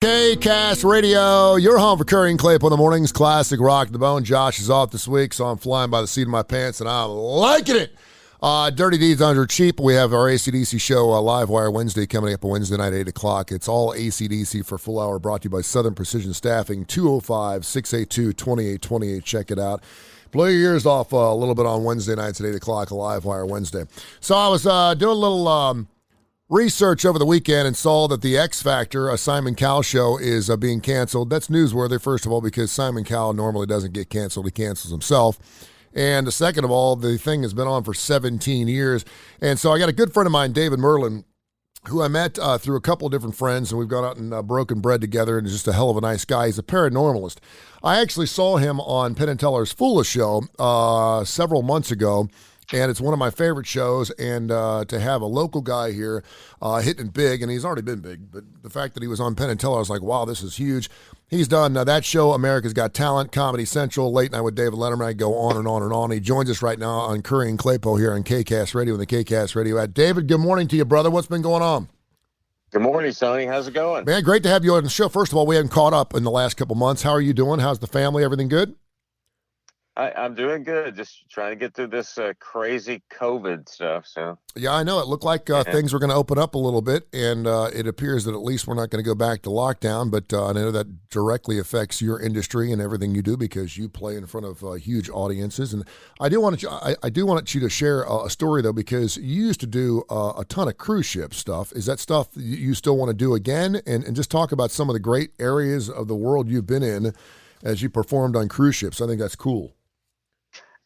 K-Cast Radio, your home for Kurre and Klapow in the mornings. Classic rock the bone. Josh is off this week, so I'm flying by the seat of my pants, and I'm liking it. Dirty Deeds Under Cheap. We have our AC/DC show, Live Wire Wednesday, coming up on Wednesday night at 8 o'clock. It's all AC/DC for a full hour, brought to you by Southern Precision Staffing, 205-682-2828. Check it out. Blow your ears off a little bit on Wednesday nights at 8 o'clock, Live Wire Wednesday. So I was doing a little research over the weekend and saw that the X Factor, a Simon Cowell show, is being canceled. That's newsworthy, first of all, because Simon Cowell normally doesn't get canceled. He cancels himself. And second of all, the thing has been on for 17 years. And so I got a good friend of mine, David Merlin, who I met through a couple of different friends, and we've gone out and broken bread together, and he's just a hell of a nice guy. He's a paranormalist. I actually saw him on Penn and Teller's Foolish show several months ago, and it's one of my favorite shows, and to have a local guy here hitting big, and he's already been big, but the fact that he was on Penn and Teller, I was like, wow, this is huge. He's done that show, America's Got Talent, Comedy Central, Late Night with David Letterman. I go on and on and on. He joins us right now on Kurre and Klapow here on K-Cast Radio and the K-Cast Radio app. David, good morning to you, brother. What's been going on? Good morning, Sonny. How's it going? Man, great to have you on the show. First of all, we haven't caught up in the last couple months. How are you doing? How's the family? Everything good? I'm doing good. Just trying to get through this crazy COVID stuff. So yeah, I know. It looked like things were going to open up a little bit, and it appears that at least we're not going to go back to lockdown. But I know that directly affects your industry and everything you do because you play in front of huge audiences. And I do want you to share a story though, because you used to do a ton of cruise ship stuff. Is that stuff you still want to do again? And just talk about some of the great areas of the world you've been in as you performed on cruise ships. I think that's cool.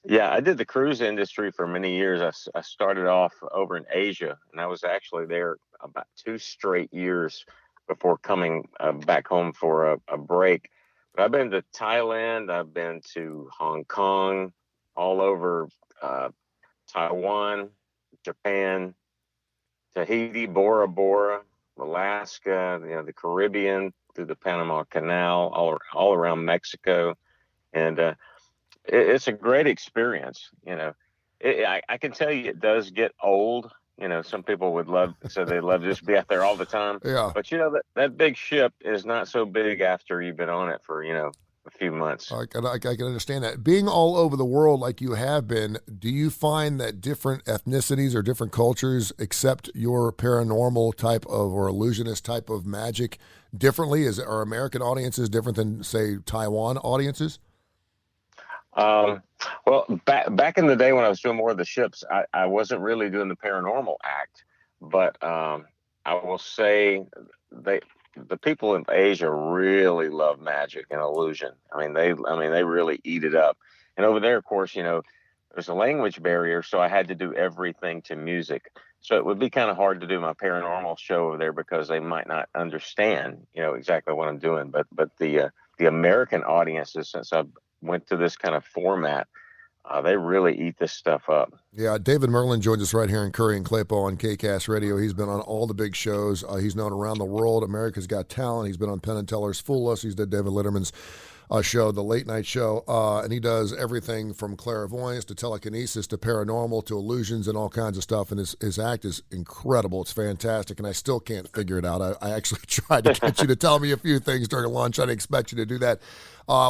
yeah, I did the cruise industry for many years. I started off over in Asia, and I was actually there about 2 straight years before coming back home for a break. But I've been to Thailand. I've been to Hong Kong, all over Taiwan, Japan, Tahiti, Bora Bora, Alaska, the Caribbean, through the Panama Canal, all around Mexico, and it's a great experience. I can tell you it does get old. Some people would love, so they love to just be out there all the time. Yeah. But that big ship is not so big after you've been on it for a few months. I can understand that. Being all over the world like you have been, do you find that different ethnicities or different cultures accept your paranormal type of or illusionist type of magic differently? Are American audiences different than, say, Taiwan audiences? Well, back in the day when I was doing more of the ships, I wasn't really doing the paranormal act, but I will say the people in Asia really love magic and illusion. They really eat it up. And over there, of course, there's a language barrier, so I had to do everything to music. So it would be kind of hard to do my paranormal show over there because they might not understand, exactly what I'm doing. But the American audiences, since I went to this kind of format, they really eat this stuff up. Yeah, David Merlin joins us right here in Kurre and Klapow on K-Cast Radio. He's been on all the big shows. He's known around the world. America's Got Talent. He's been on Penn and Teller's Foolish. He's did David Letterman's show, the late night show, and he does everything from clairvoyance to telekinesis to paranormal to illusions and all kinds of stuff. And his act is incredible. It's fantastic, and I still can't figure it out. I actually tried to get you to tell me a few things during lunch. I didn't expect you to do that.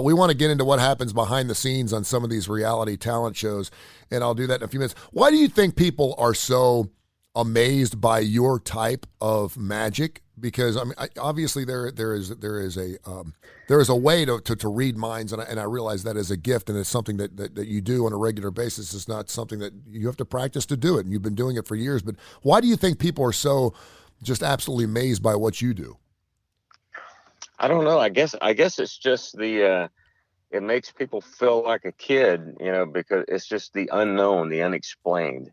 We want to get into what happens behind the scenes on some of these reality talent shows, and I'll do that in a few minutes. Why do you think people are so amazed by your type of magic? Because obviously there is a way to read minds, and I realize that is a gift, and it's something that you do on a regular basis. It's not something that you have to practice to do it, and you've been doing it for years. But why do you think people are so just absolutely amazed by what you do? I don't know. I guess it's just it makes people feel like a kid, because it's just the unknown, the unexplained.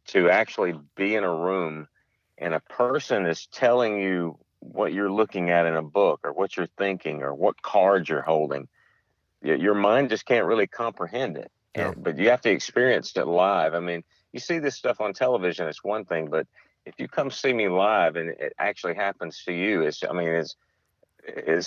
To actually be in a room and a person is telling you what you're looking at in a book or what you're thinking or what cards you're holding, your mind just can't really comprehend it. Yeah. But you have to experience it live. You see this stuff on television, it's one thing, but if you come see me live and it actually happens to you, it's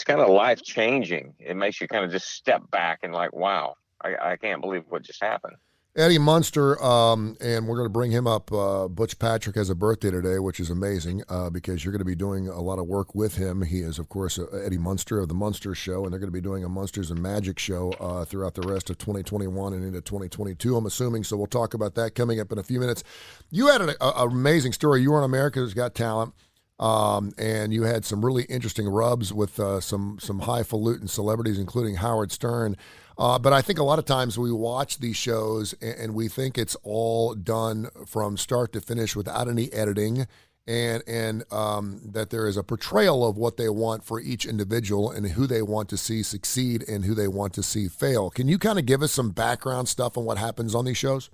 kind of life changing. It makes you kind of just step back and like, wow, I can't believe what just happened. Eddie Munster, and we're going to bring him up. Butch Patrick has a birthday today, which is amazing because you're going to be doing a lot of work with him. He is, of course, Eddie Munster of the Munster Show, and they're going to be doing a Munsters and Magic show throughout the rest of 2021 and into 2022, I'm assuming. So we'll talk about that coming up in a few minutes. You had an amazing story. You were on America's Got Talent. And you had some really interesting rubs with some highfalutin celebrities, including Howard Stern. But I think a lot of times we watch these shows and we think it's all done from start to finish without any editing, and that there is a portrayal of what they want for each individual and who they want to see succeed and who they want to see fail. Can you kind of give us some background stuff on what happens on these shows?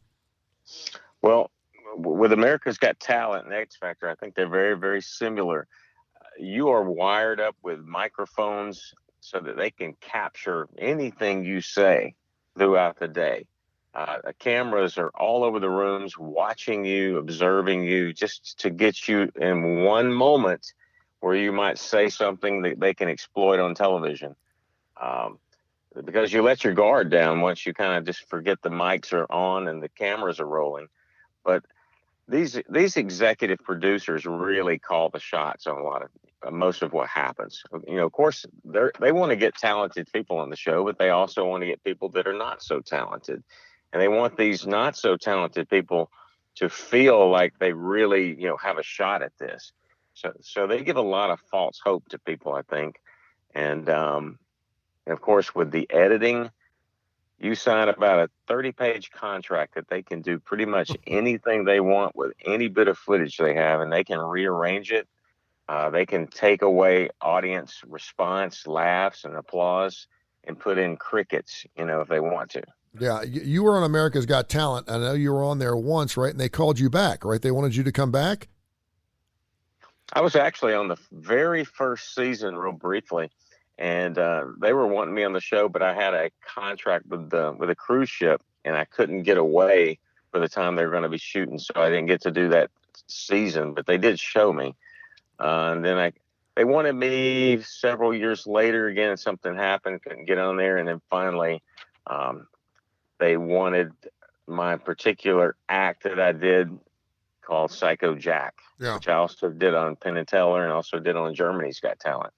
Well, with America's Got Talent and X Factor, I think they're very, very similar. You are wired up with microphones so that they can capture anything you say throughout the day. The cameras are all over the rooms, watching you, observing you, just to get you in one moment where you might say something that they can exploit on television. Because you let your guard down once you kind of just forget the mics are on and the cameras are rolling. But these executive producers really call the shots on a lot of most of what happens. Of course, they want to get talented people on the show, but they also want to get people that are not so talented, and they want these not so talented people to feel like they really have a shot at this. So they give a lot of false hope to people, I think, and of course with the editing. You sign about a 30-page contract that they can do pretty much anything they want with any bit of footage they have, and they can rearrange it. They can take away audience response, laughs, and applause, and put in crickets, if they want to. Yeah, you were on America's Got Talent. I know you were on there once, right? And they called you back, right? They wanted you to come back? I was actually on the very first season real briefly. And they were wanting me on the show, but I had a contract with a cruise ship, and I couldn't get away for the time they were going to be shooting, so I didn't get to do that season. But they did show me, and then they wanted me several years later. Again, something happened, couldn't get on there, and then finally, they wanted my particular act that I did called Psycho Jack, which I also did on Penn and Teller, and also did on Germany's Got Talent.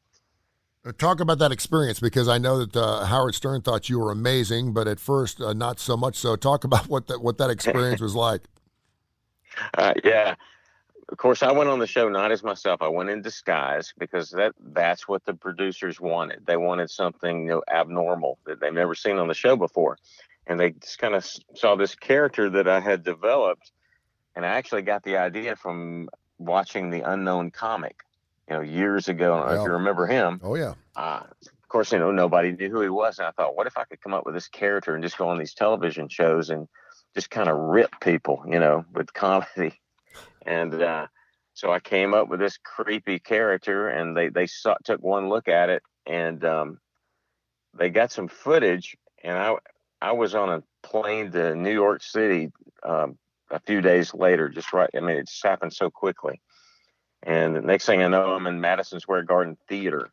Talk about that experience, because I know that Howard Stern thought you were amazing, but at first not so much so. Talk about what that experience was like. Yeah, of course, I went on the show not as myself. I went in disguise because that's what the producers wanted. They wanted something abnormal that they've never seen on the show before, and they just kind of saw this character that I had developed, and I actually got the idea from watching the Unknown comic. Years ago. I don't know if you remember him. Oh, yeah. Of course, nobody knew who he was. And I thought, what if I could come up with this character and just go on these television shows and just kind of rip people, with comedy. And so I came up with this creepy character, and they took one look at it, and they got some footage. And I was on a plane to New York City a few days later, just right. I mean, it just happened so quickly. And the next thing I know, I'm in Madison Square Garden Theater,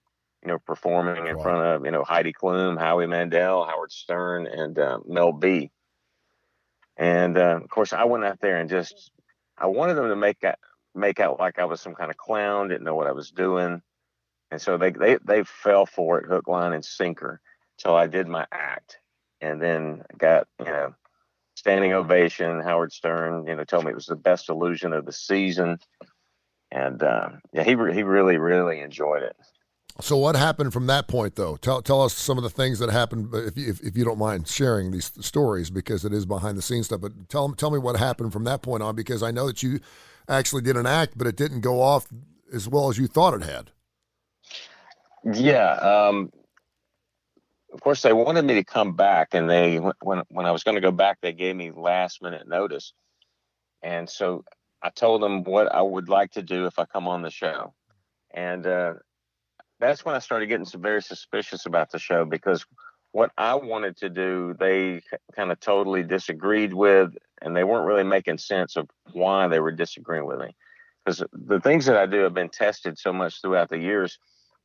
performing in front of, Heidi Klum, Howie Mandel, Howard Stern, and Mel B. And, of course, I went out there and I wanted them to make out like I was some kind of clown, didn't know what I was doing. And so they fell for it, hook, line, and sinker, till I did my act. And then got, standing ovation. Howard Stern, told me it was the best illusion of the season. And he really, really enjoyed it. So what happened from that point, though? Tell us some of the things that happened, if you don't mind sharing these stories, because it is behind the scenes stuff. But tell me what happened from that point on, because I know that you actually did an act, but it didn't go off as well as you thought it had. Yeah. Of course, they wanted me to come back, and when I was going to go back, they gave me last minute notice, and so I told them what I would like to do if I come on the show. And that's when I started getting very suspicious about the show, because what I wanted to do, they kind of totally disagreed with, and they weren't really making sense of why they were disagreeing with me. Because the things that I do have been tested so much throughout the years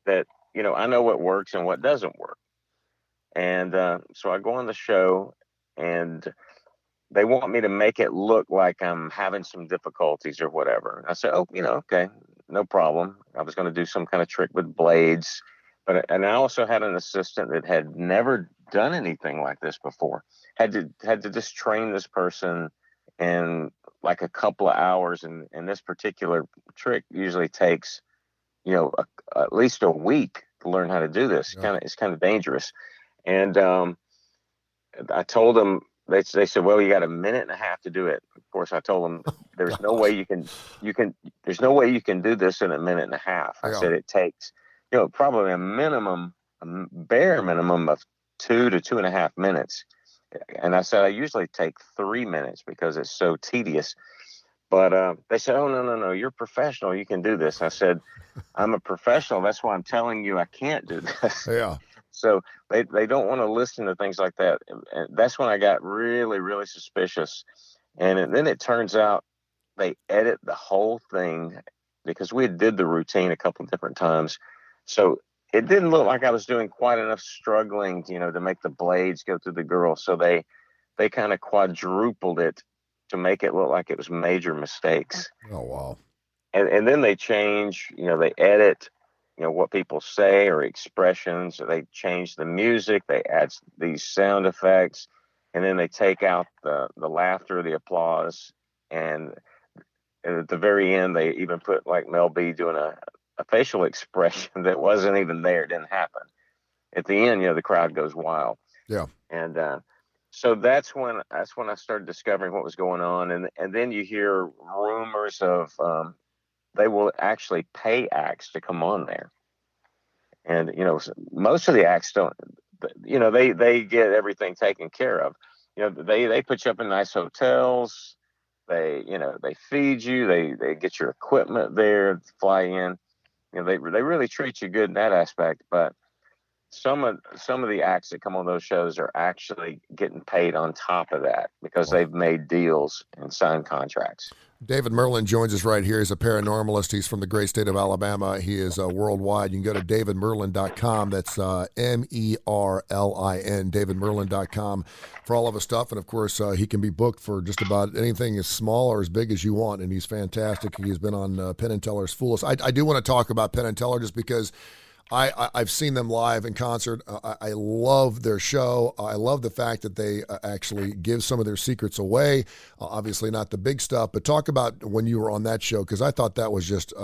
that, I know what works and what doesn't work. And so I go on the show, and they want me to make it look like I'm having some difficulties or whatever. I said, oh, okay, no problem. I was going to do some kind of trick with blades, and I also had an assistant that had never done anything like this before. Had to just train this person in like a couple of hours, and this particular trick usually takes, at least a week to learn how to do this. Yeah. It's kind of dangerous, and I told them. They said, well, you got a minute and a half to do it. Of course, I told them there's no way there's no way you can do this in a minute and a half. I said it takes, probably a bare minimum of 2 to 2.5 minutes. And I said I usually take 3 minutes because it's so tedious. But they said, oh, no, you're a professional. You can do this. I said, I'm a professional. That's why I'm telling you I can't do this. Yeah. So they don't want to listen to things like that. And that's when I got really, really suspicious. And then it turns out they edit the whole thing because we did the routine a couple of different times. So it didn't look like I was doing quite enough struggling, to make the blades go through the girl. So they kind of quadrupled it to make it look like it was major mistakes. Oh, wow. And then they change, they edit, what people say or expressions. They change the music. They add these sound effects, and then they take out the laughter, the applause. And at the very end, they even put like Mel B doing a facial expression that wasn't even there. It didn't happen. At the end, the crowd goes wild. Yeah. And so that's when I started discovering what was going on. And then you hear rumors of they will actually pay acts to come on there. And, most of the acts don't, they get everything taken care of. They put you up in nice hotels. They feed you. They get your equipment there, fly in. They really treat you good in that aspect. But some of the acts that come on those shows are actually getting paid on top of that because they've made deals and signed contracts. David Merlin joins us right here. He's a paranormalist. He's from the great state of Alabama. He is worldwide. You can go to davidmerlin.com. That's Merlin, davidmerlin.com for all of his stuff. And, of course, he can be booked for just about anything as small or as big as you want, and he's fantastic. He's been on Penn & Teller's Fool Us. I do want to talk about Penn & Teller just because I've seen them live in concert. I love their show. I love the fact that they actually give some of their secrets away. Obviously not the big stuff, but talk about when you were on that show, because I thought that was just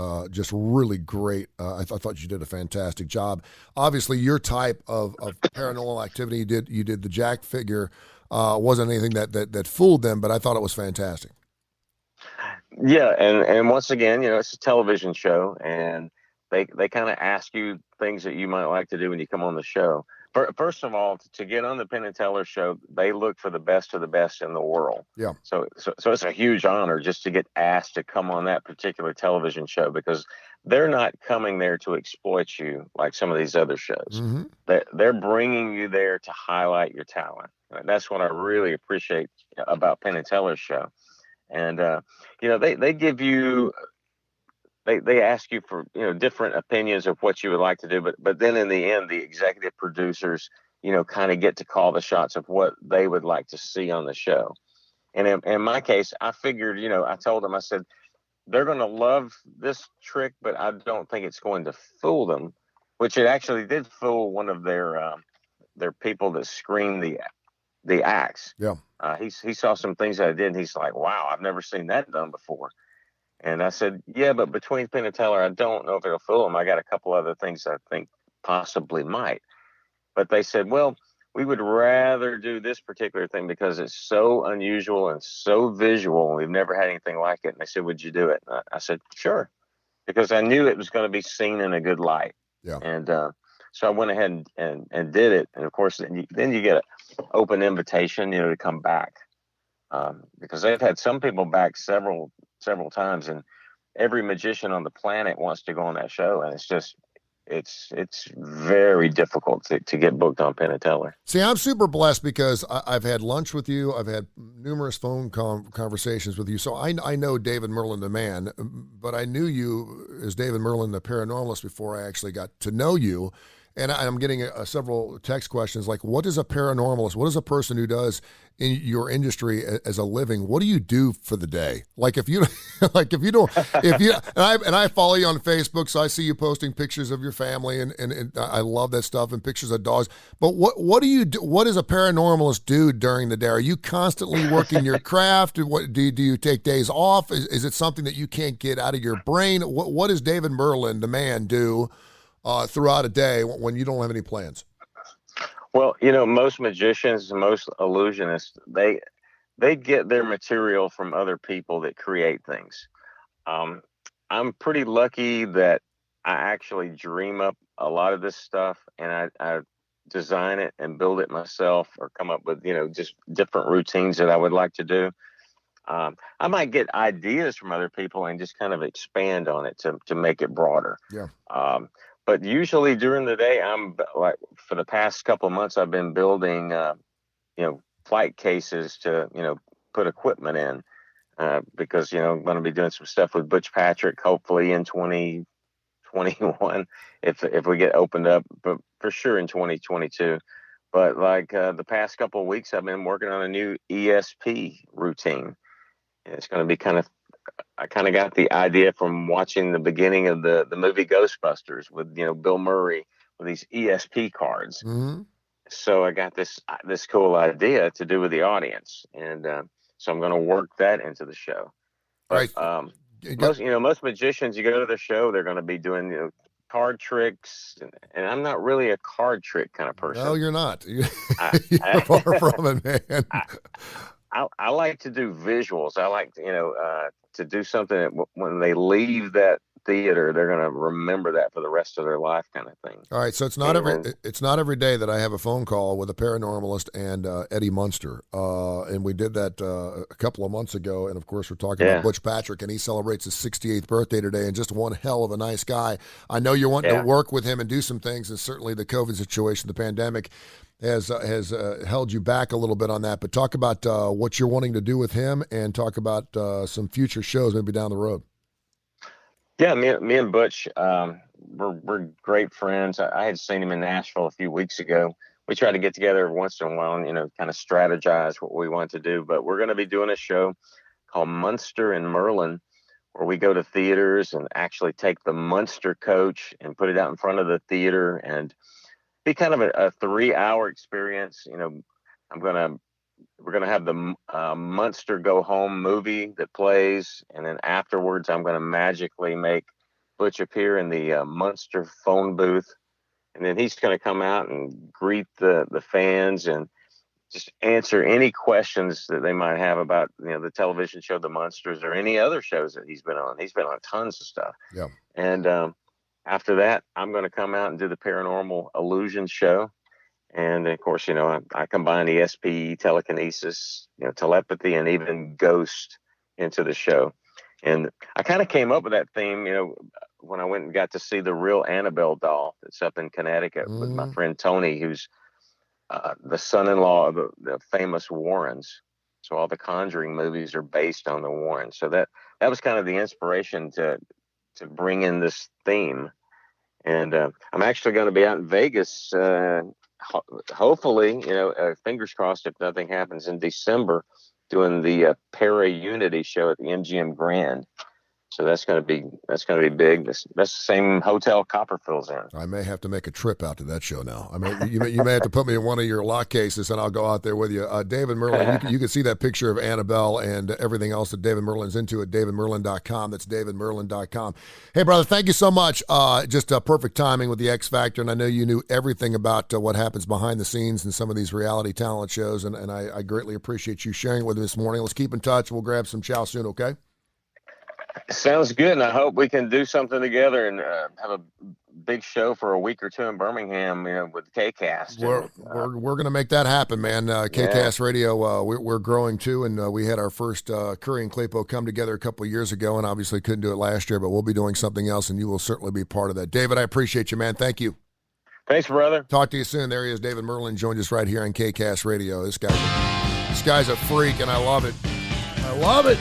really great. I thought you did a fantastic job. Obviously, your type of paranormal activity you did the Jack figure wasn't anything that fooled them, but I thought it was fantastic. Yeah, and once again, it's a television show, and they kind of ask you things that you might like to do when you come on the show. First of all, to get on the Penn & Teller show, they look for the best of the best in the world. Yeah. So it's a huge honor just to get asked to come on that particular television show, because they're not coming there to exploit you like some of these other shows. Mm-hmm. They're bringing you there to highlight your talent. And that's what I really appreciate about Penn & Teller's show. And, they give you... They ask you for different opinions of what you would like to do, but then in the end, the executive producers kind of get to call the shots of what they would like to see on the show. And in my case, I figured I told them, I said, they're going to love this trick, but I don't think it's going to fool them, which it actually did fool one of their people that screened the acts. Yeah, he saw some things that I did, and he's like, wow, I've never seen that done before. And I said, yeah, but between Penn & Teller, I don't know if it'll fool them. I got a couple other things I think possibly might. But they said, well, we would rather do this particular thing because it's so unusual and so visual, and we've never had anything like it. And they said, would you do it? And I said, sure, because I knew it was going to be seen in a good light. Yeah. And so I went ahead and did it. And, of course, then you get an open invitation, to come back. Because they've had some people back several times, and every magician on the planet wants to go on that show, and it's very difficult to get booked on Penn & Teller. See, I'm super blessed because I've had lunch with you. I've had numerous phone conversations with you. So I know David Merlin, the man, but I knew you as David Merlin, the paranormalist, before I actually got to know you. And I'm getting several text questions like, what is a paranormalist? What is a person who does in your industry as a living? What do you do for the day? Like if you, and I follow you on Facebook, so I see you posting pictures of your family, and I love that stuff, and pictures of dogs. But what do you do? What does a paranormalist do during the day? Are you constantly working your craft? What do you take days off? Is it something that you can't get out of your brain? What does David Merlin, the man, do throughout a day when you don't have any plans? Well, most magicians, most illusionists, they get their material from other people that create things. I'm pretty lucky that I actually dream up a lot of this stuff, and I design it and build it myself, or come up with just different routines that I would like to do. I might get ideas from other people and just kind of expand on it to make it broader. Yeah. But usually during the day, I'm like, for the past couple of months, I've been building, flight cases to, put equipment in, because, I'm going to be doing some stuff with Butch Patrick, hopefully in 2021, if we get opened up, but for sure in 2022. But like the past couple of weeks, I've been working on a new ESP routine. It's going to be I kind of got the idea from watching the beginning of the movie Ghostbusters with, Bill Murray with these ESP cards. Mm-hmm. So I got this cool idea to do with the audience. And so I'm going to work that into the show. But most magicians, you go to their show, they're going to be doing, card tricks. And I'm not really a card trick kind of person. No, you're not. You're far from it, man. I like to do visuals. I like to do something that when they leave that theater, they're going to remember that for the rest of their life, kind of thing. All right, so it's not every day that I have a phone call with a paranormalist and Eddie Munster, and we did that a couple of months ago. And of course, we're talking about Butch Patrick, and he celebrates his 68th birthday today. And just one hell of a nice guy. I know you're wanting to work with him and do some things, and certainly the COVID situation, the pandemic, has held you back a little bit on that. But talk about what you're wanting to do with him, and talk about some future shows maybe down the road. Yeah, me and Butch, we're great friends. I had seen him in Nashville a few weeks ago. We try to get together every once in a while and kind of strategize what we want to do. But we're going to be doing a show called Munster and Merlin, where we go to theaters and actually take the Munster coach and put it out in front of the theater and be kind of a 3-hour experience. We're going to have the Munster Go Home movie that plays. And then afterwards, I'm going to magically make Butch appear in the Munster phone booth. And then he's going to come out and greet the fans and just answer any questions that they might have about, the television show, The Munsters, or any other shows that he's been on. He's been on tons of stuff. Yeah. And after that, I'm going to come out and do the Paranormal Illusion show. And of course, I combine ESP, telekinesis, telepathy, and even ghost into the show. And I kind of came up with that theme, when I went and got to see the real Annabelle doll that's up in Connecticut with my friend Tony, who's the son-in-law of the famous Warrens. So all the Conjuring movies are based on the Warrens. So that was kind of the inspiration to bring in this theme. And I'm actually going to be out in Vegas, hopefully, fingers crossed if nothing happens, in December, doing the Para-Unity show at the MGM Grand. So that's going to be big. That's the same hotel Copperfield's in. I may have to make a trip out to that show now. I mean, you may have to put me in one of your lock cases, and I'll go out there with you. David Merlin, you can see that picture of Annabelle and everything else that David Merlin's into at davidmerlin.com. That's davidmerlin.com. Hey, brother, thank you so much. Just perfect timing with the X Factor, and I know you knew everything about what happens behind the scenes in some of these reality talent shows, and I greatly appreciate you sharing it with me this morning. Let's keep in touch. We'll grab some chow soon, okay? Sounds good, and I hope we can do something together and have a big show for a week or two in Birmingham, with KCast. We're going to make that happen, man. KCast Radio, we're growing too, and we had our first Kurre and Klapow come together a couple of years ago, and obviously couldn't do it last year, but we'll be doing something else, and you will certainly be part of that. David, I appreciate you, man. Thank you. Thanks, brother. Talk to you soon. There he is, David Merlin, joined us right here on KCast Radio. This guy's a freak, and I love it. I love it.